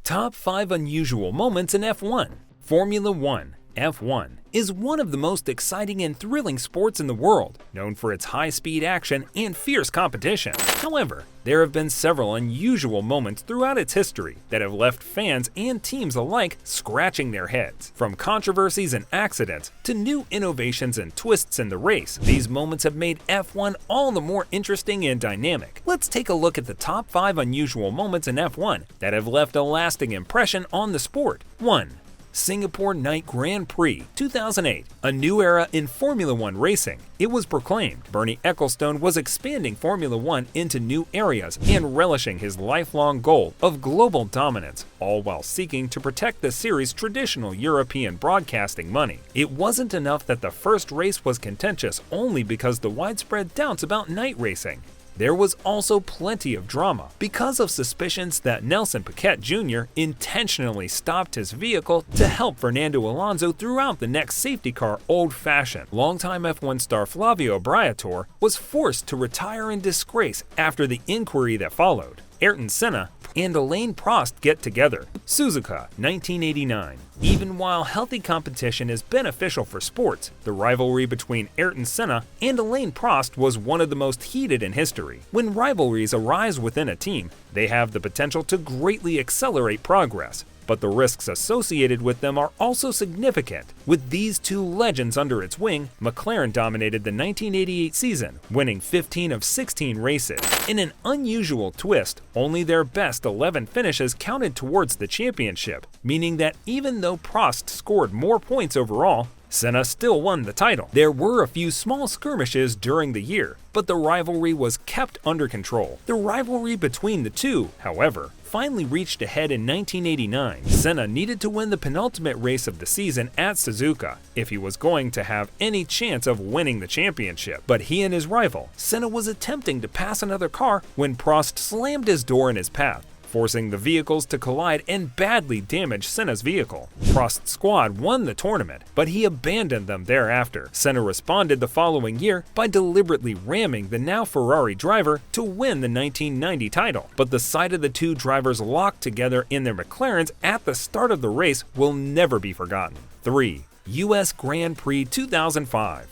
Top 5 Unusual Moments in F1. Formula One (F1) is one of the most exciting and thrilling sports in the world, known for its high-speed action and fierce competition. However, there have been several unusual moments throughout its history that have left fans and teams alike scratching their heads. From controversies and accidents to new innovations and twists in the race, these moments have made F1 all the more interesting and dynamic. Let's take a look at the top 5 unusual moments in F1 that have left a lasting impression on the sport. 1. Singapore Night Grand Prix 2008, a new era in Formula One racing. It was proclaimed Bernie Ecclestone was expanding Formula One into new areas and relishing his lifelong goal of global dominance, all while seeking to protect the series' traditional European broadcasting money. It wasn't enough that the first race was contentious only because the widespread doubts about night racing. There was also plenty of drama because of suspicions that Nelson Piquet Jr. intentionally stopped his vehicle to help Fernando Alonso throughout the next safety car old-fashioned. Longtime F1 star Flavio Briatore was forced to retire in disgrace after the inquiry that followed. Ayrton Senna and Alain Prost get together. Suzuka, 1989. Even while healthy competition is beneficial for sports, the rivalry between Ayrton Senna and Alain Prost was one of the most heated in history. When rivalries arise within a team, they have the potential to greatly accelerate progress, but the risks associated with them are also significant. With these two legends under its wing, McLaren dominated the 1988 season, winning 15 of 16 races. In an unusual twist, only their best 11 finishes counted towards the championship, meaning that even though Prost scored more points overall, Senna still won the title. There were a few small skirmishes during the year, but the rivalry was kept under control. The rivalry between the two, however, finally reached a head in 1989. Senna needed to win the penultimate race of the season at Suzuka if he was going to have any chance of winning the championship. But he and his rival, Senna, was attempting to pass another car when Prost slammed his door in his path, forcing the vehicles to collide and badly damage Senna's vehicle. Prost's squad won the tournament, but he abandoned them thereafter. Senna responded the following year by deliberately ramming the now Ferrari driver to win the 1990 title. But the sight of the two drivers locked together in their McLarens at the start of the race will never be forgotten. 3. US Grand Prix 2005.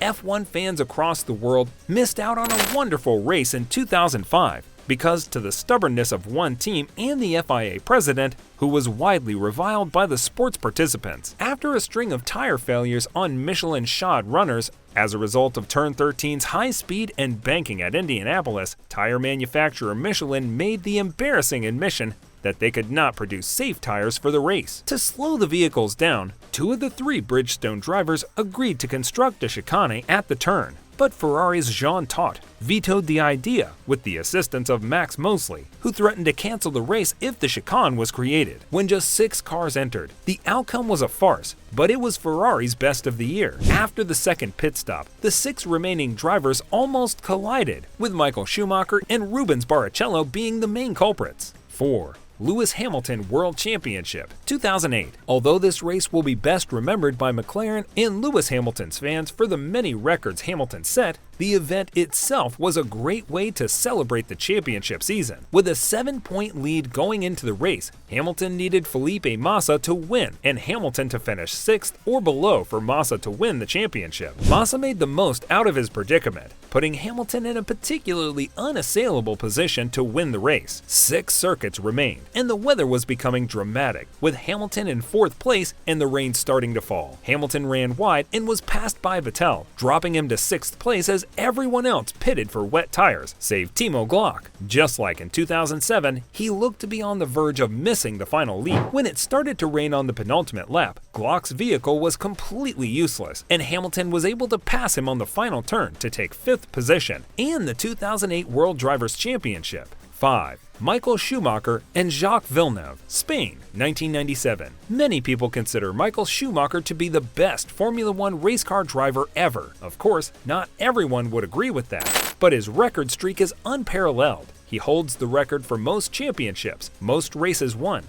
F1 fans across the world missed out on a wonderful race in 2005. Because to the stubbornness of one team and the FIA president, who was widely reviled by the sport's participants. After a string of tire failures on Michelin-shod runners, as a result of Turn 13's high speed and banking at Indianapolis, tire manufacturer Michelin made the embarrassing admission that they could not produce safe tires for the race. To slow the vehicles down, 2 of the 3 Bridgestone drivers agreed to construct a chicane at the turn. But Ferrari's Jean Todt vetoed the idea with the assistance of Max Mosley, who threatened to cancel the race if the chicane was created. When just 6 cars entered, the outcome was a farce, but it was Ferrari's best of the year. After the second pit stop, the 6 remaining drivers almost collided, with Michael Schumacher and Rubens Barrichello being the main culprits. 4. Lewis Hamilton World Championship 2008. Although this race will be best remembered by McLaren and Lewis Hamilton's fans for the many records Hamilton set, the event itself was a great way to celebrate the championship season. With a 7-point lead going into the race, Hamilton needed Felipe Massa to win and Hamilton to finish 6th or below for Massa to win the championship. Massa made the most out of his predicament, putting Hamilton in a particularly unassailable position to win the race. 6 circuits remained, and the weather was becoming dramatic, with Hamilton in 4th place and the rain starting to fall. Hamilton ran wide and was passed by Vettel, dropping him to 6th place as everyone else pitted for wet tires, save Timo Glock. Just like in 2007, he looked to be on the verge of missing the final lead. When it started to rain on the penultimate lap, Glock's vehicle was completely useless, and Hamilton was able to pass him on the final turn to take 5th position and the 2008 World Drivers' Championship. 5. Michael Schumacher and Jacques Villeneuve, Spain, 1997. Many people consider Michael Schumacher to be the best Formula One race car driver ever. Of course, not everyone would agree with that, but his record streak is unparalleled. He holds the record for most championships, most races won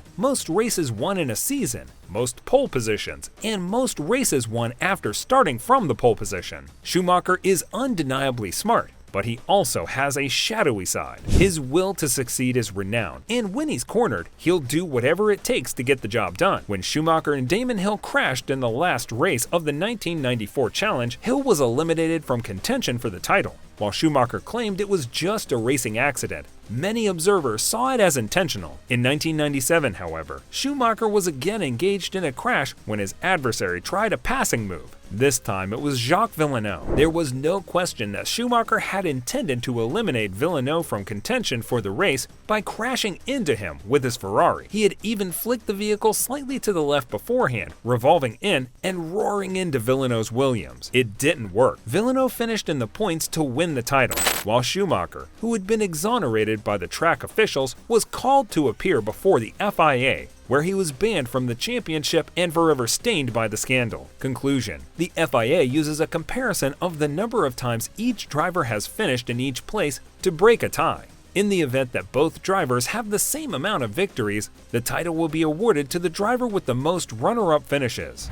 in a season, most pole positions, and most races won after starting from the pole position. Schumacher is undeniably smart, but he also has a shadowy side. His will to succeed is renowned, and when he's cornered, he'll do whatever it takes to get the job done. When Schumacher and Damon Hill crashed in the last race of the 1994 Challenge, Hill was eliminated from contention for the title. While Schumacher claimed it was just a racing accident, many observers saw it as intentional. In 1997, however, Schumacher was again engaged in a crash when his adversary tried a passing move. This time it was Jacques Villeneuve. There was no question that Schumacher had intended to eliminate Villeneuve from contention for the race by crashing into him with his Ferrari. He had even flicked the vehicle slightly to the left beforehand, revolving in and roaring into Villeneuve's Williams. It didn't work. Villeneuve finished in the points to win the title, while Schumacher, who had been exonerated by the track officials, was called to appear before the FIA, where he was banned from the championship and forever stained by the scandal. Conclusion: the FIA uses a comparison of the number of times each driver has finished in each place to break a tie. In the event that both drivers have the same amount of victories, the title will be awarded to the driver with the most runner-up finishes.